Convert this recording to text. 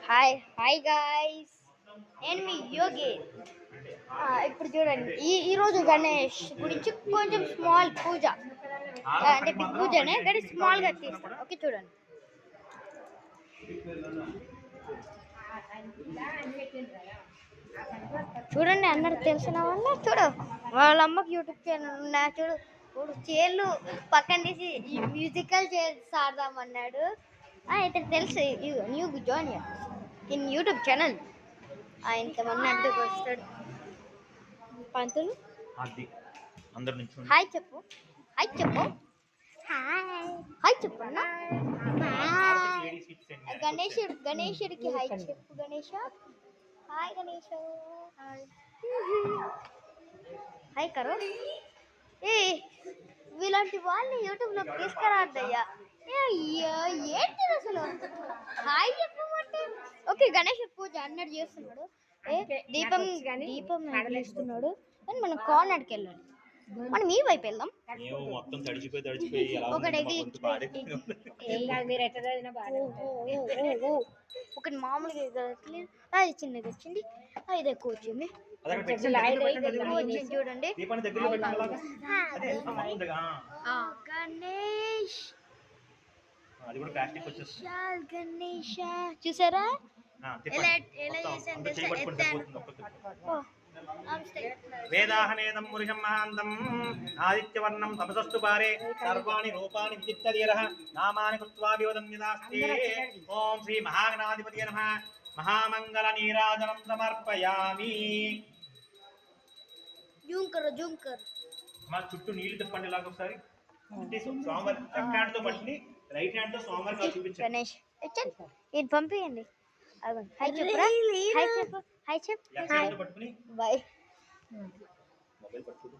Hi hi guys, నేను మీ యోగి. ఇప్పుడు చూడండి, ఈరోజు గణేష్ గురించి కొంచెం స్మాల్ పూజ, అంటే బిగ్ పూజనే కానీ స్మాల్గా తీస్తాం. ఓకే చూడండి. చూడండి, అందరు తెలిసిన వాళ్ళ చూడు, వాళ్ళ అమ్మకి యూట్యూబ్ ఛానల్ ఉన్నా చూడు. ఇప్పుడు చైర్లు పక్కన తీసి మ్యూజికల్ చైర్స్ ఆడదామన్నాడు. ఇతను తెలుసు, new join in YouTube channel. ఇంతమంది అడ్డుకు వస్తాడు. పంతులు హాయ్ చెప్పు, హాయ్ చెప్పు, హాయ్ చెప్పు అన్న. గణేశుడికి హాయ్ చెప్పు. గణేష హాయ్, గణేష హాయ్ కరో. వీలాంటి వాళ్ళని యూట్యూబ్లో తీసుకురాద్దయ్యా. ఏంటి అసలు హాయ్ చెప్పమంటే. ఓకే, గణేష్ పూజ అన్నట్టు చేస్తున్నాడు. దీపం వెలిగిస్తున్నాడు. కానీ మనం కార్నర్కి వెళ్ళాలి. మనం ఈ వైపు వెళ్దాం. ఒకటి మామూలుగా అది చిన్నది వచ్చింది, ఇది ఎక్కువ వచ్చింది. చూడండి గణేష్, గణేష చూసారా ఎలా వేదాహనేదం మురుషం మహాంతం ఆదిత్యవర్ణం తపసస్తు పారే సర్వాణి రూపాణి విచిత్తధీరః నామాని కృత్వా వివదన్యదాస్తే. ఓం శ్రీ మహాగణాధిపతియే నమః. మహామంగళ నీరాజనం సమర్పయామి. జూమ్ కర్ మా చుట్టూ నీళ్లు తిప్పండి. ఇలాగ ఒకసారి స్వామివారి లెఫ్ట్ హ్యాండ్ తో పట్టి రైట్ హ్యాండ్ తో స్వామివారికి చూపించండి. గణేష్ ఇది పంపియండి. హాయ్ చెప్పు, హాయ్ చెప్పు, హాయ్ చెప్పు, బాయ్. మొబైల్ పట్టుకుంటూ